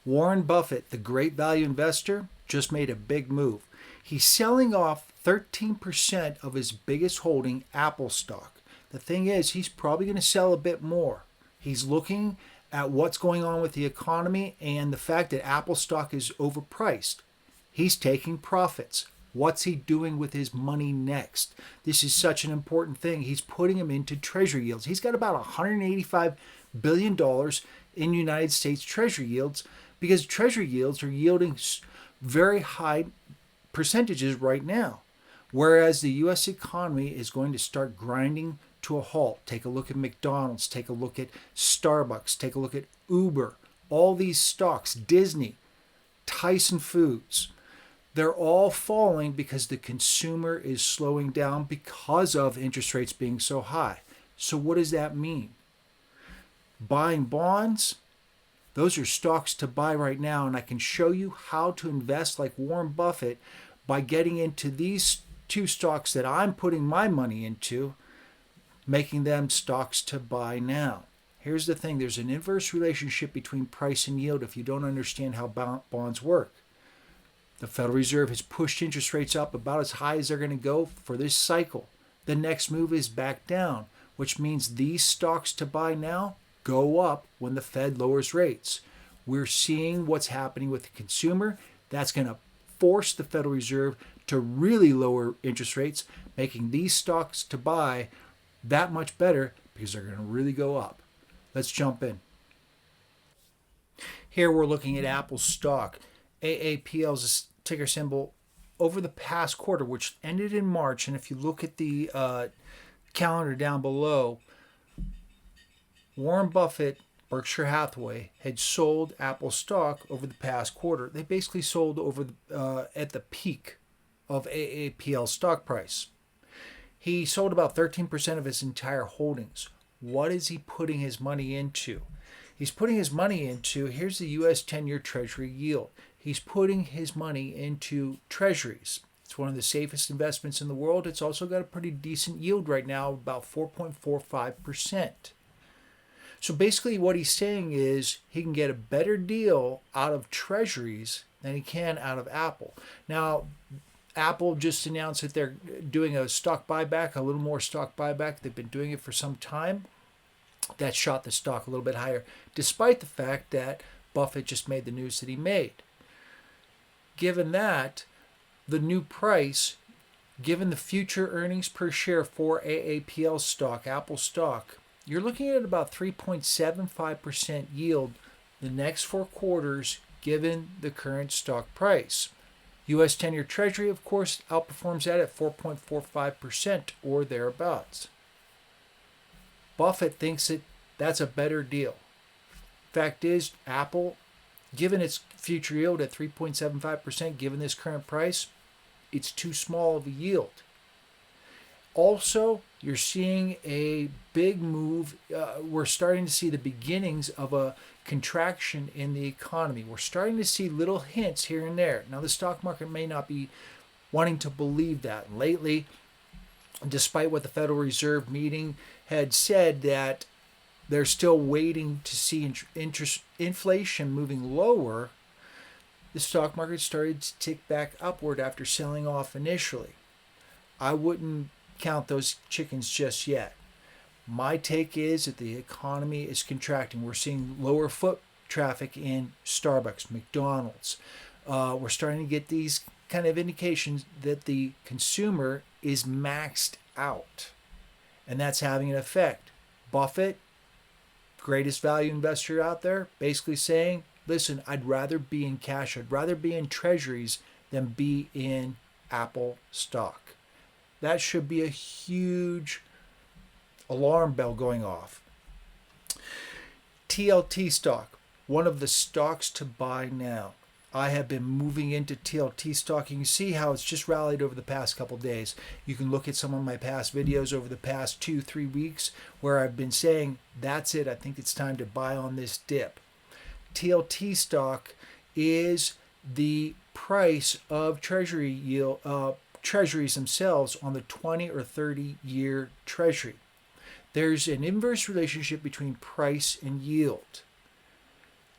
Warren Buffett, the great value investor, just made a big move. He's selling off 13% of his biggest holding, Apple stock. The thing is, he's probably going to sell a bit more. He's looking at what's going on with the economy and the fact that Apple stock is overpriced. He's taking profits. What's he doing with his money next? This is such an important thing. He's putting them into Treasury yields. He's got about $185 billion in United States Treasury yields because Treasury yields are yielding very high percentages right now. Whereas the U.S. economy is going to start grinding to a halt. Take a look at McDonald's, take a look at Starbucks, take a look at Uber, all these stocks, Disney, Tyson Foods. They're all falling because the consumer is slowing down because of interest rates being so high. So what does that mean? Buying bonds, those are stocks to buy right now, and I can show you how to invest like Warren Buffett by getting into these two stocks that I'm putting my money into, making them stocks to buy now. Here's the thing, there's an inverse relationship between price and yield if you don't understand how bonds work. The Federal Reserve has pushed interest rates up about as high as they're going to go for this cycle. The next move is back down, which means these stocks to buy now go up when the Fed lowers rates. We're seeing what's happening with the consumer. That's going to force the Federal Reserve to really lower interest rates, making these stocks to buy that much better because they're going to really go up. Let's jump in. Here we're looking at Apple stock. AAPL's ticker symbol over the past quarter, which ended in March. And if you look at the calendar down below, Warren Buffett, Berkshire Hathaway, had sold Apple stock over the past quarter. They basically sold over at the peak of AAPL stock price. He sold about 13% of his entire holdings. What is he putting his money into? He's putting his money into, here's the US 10-year Treasury yield. He's putting his money into Treasuries. It's one of the safest investments in the world. It's also got a pretty decent yield right now, about 4.45%. So basically what he's saying is he can get a better deal out of Treasuries than he can out of Apple. Now, Apple just announced that they're doing a stock buyback, a little more stock buyback. They've been doing it for some time. That shot the stock a little bit higher, despite the fact that Buffett just made the news that he made. Given that, the new price, given the future earnings per share for AAPL stock, Apple stock, you're looking at about 3.75% yield the next 4 quarters given the current stock price. US 10-year Treasury, of course, outperforms that at 4.45% or thereabouts. Buffett thinks that that's a better deal. Fact is, Apple, given its future yield at 3.75%, given this current price, it's too small of a yield. Also, you're seeing a big move. We're starting to see the beginnings of a contraction in the economy. We're starting to see little hints here and there. Now, the stock market may not be wanting to believe that. Lately, despite what the Federal Reserve meeting had said that they're still waiting to see inflation moving lower, the stock market started to tick back upward after selling off initially. I wouldn't count those chickens just yet. My take is that the economy is contracting. We're seeing lower foot traffic in Starbucks, McDonald's. We're starting to get these kind of indications that the consumer is maxed out. And that's having an effect. Buffett, greatest value investor out there, basically saying, listen, I'd rather be in cash, I'd rather be in treasuries than be in Apple stock. That should be a huge alarm bell going off. TLT stock, one of the stocks to buy now. I have been moving into TLT stock. You can see how it's just rallied over the past couple days. You can look at some of my past videos over the past 2-3 weeks where I've been saying, that's it, I think it's time to buy on this dip. TLT stock is the price of Treasury yield, treasuries themselves on the 20 or 30-year Treasury. There's an inverse relationship between price and yield.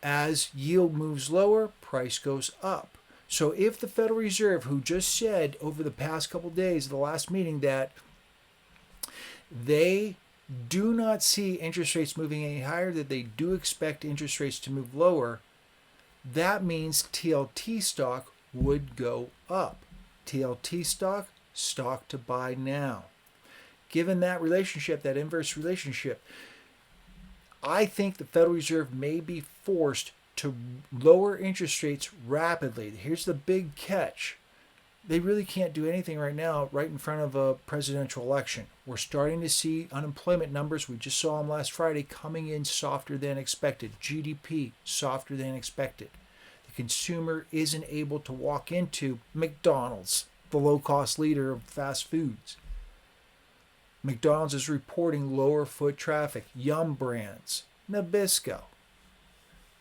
As yield moves lower, price goes up. So if the Federal Reserve, who just said over the past couple of days, the last meeting, that they do not see interest rates moving any higher, that they do expect interest rates to move lower, that means TLT stock would go up. TLT stock, stock to buy now. Given that relationship, that inverse relationship, I think the Federal Reserve may be forced to lower interest rates rapidly. Here's the big catch. They really can't do anything right now, right in front of a presidential election. We're starting to see unemployment numbers. We just saw them last Friday coming in softer than expected. GDP softer than expected. The consumer isn't able to walk into McDonald's, the low-cost leader of fast foods. McDonald's is reporting lower foot traffic. Yum Brands, Nabisco.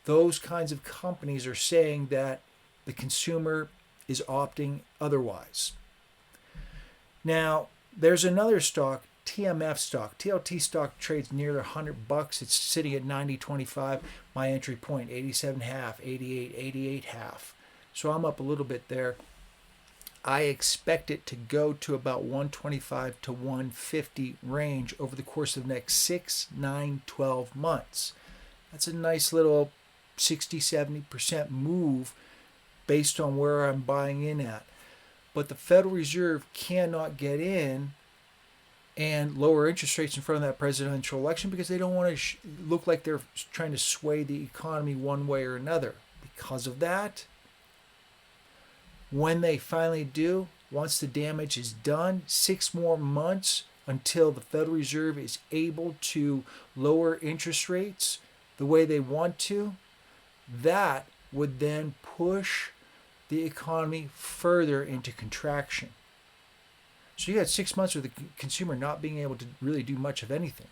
Those kinds of companies are saying that the consumer is opting otherwise. Now, there's another stock, TMF stock. TLT stock trades near $100. It's sitting at 90.25. My entry point, 87.5, 88, 88.5. So I'm up a little bit there. I expect it to go to about 125 to 150 range over the course of the next 6, 9, 12 months. That's a nice little 60, 70% move based on where I'm buying in at. But the Federal Reserve cannot get in and lower interest rates in front of that presidential election because they don't want to look like they're trying to sway the economy one way or another. Because of that, when they finally do, once the damage is done, 6 more months until the Federal Reserve is able to lower interest rates the way they want to, that would then push the economy further into contraction. So you had 6 months with the consumer not being able to really do much of anything.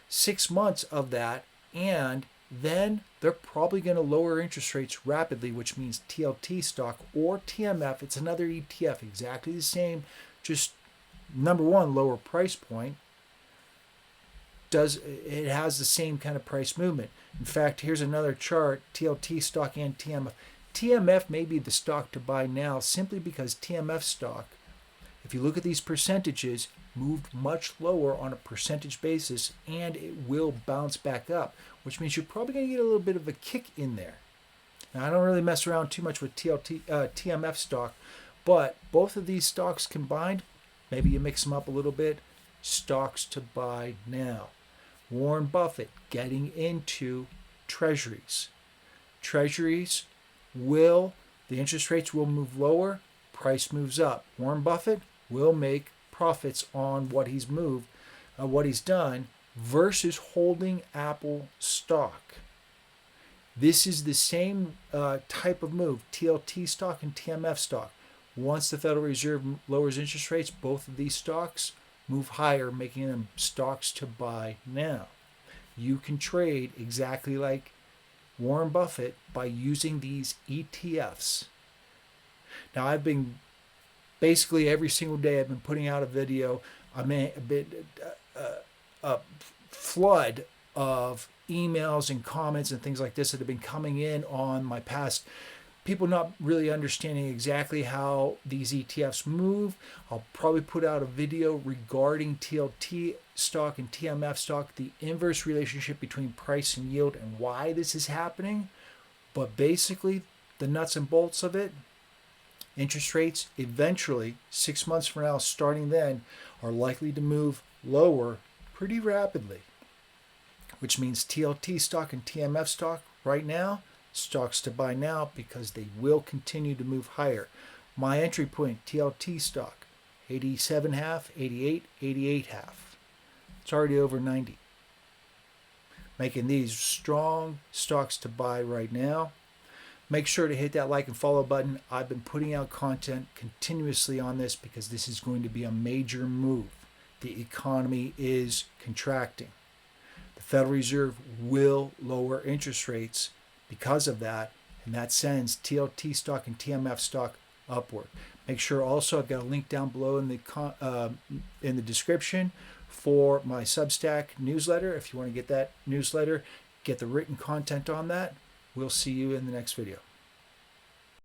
6 months of that, and then they're probably going to lower interest rates rapidly, which means TLT stock or TMF. It's another ETF, exactly the same, just number one, lower price point. It has the same kind of price movement. In fact, here's another chart, TLT stock and TMF. TMF may be the stock to buy now simply because TMF stock, if you look at these percentages, moved much lower on a percentage basis, and it will bounce back up, which means you're probably going to get a little bit of a kick in there. Now, I don't really mess around too much with TMF stock, but both of these stocks combined, maybe you mix them up a little bit, stocks to buy now. Warren Buffett getting into Treasuries. Treasuries the interest rates will move lower, price moves up. Warren Buffett will make profits on what he's done versus holding Apple stock. This is the same type of move, TLT stock and TMF stock. Once the Federal Reserve lowers interest rates, both of these stocks move higher, making them stocks to buy now. You can trade exactly like Warren Buffett by using these ETFs. Now, I've been basically every single day I've been putting out a video. I mean, a flood of emails and comments and things like this that have been coming in on my past. People not really understanding exactly how these ETFs move. I'll probably put out a video regarding TLT stock and TMF stock, the inverse relationship between price and yield and why this is happening. But basically, the nuts and bolts of it, interest rates eventually, 6 months from now, starting then, are likely to move lower pretty rapidly, which means TLT stock and TMF stock right now, stocks to buy now because they will continue to move higher. My entry point, TLT stock, 87.5, 88, 88.5. It's already over 90. Making these strong stocks to buy right now. Make sure to hit that like and follow button. I've been putting out content continuously on this because this is going to be a major move. The economy is contracting. The Federal Reserve will lower interest rates because of that, and that sends TLT stock and TMF stock upward. Make sure also I've got a link down below in the description for my Substack newsletter if you want to get that newsletter. get the written content on that. We'll see you in the next video.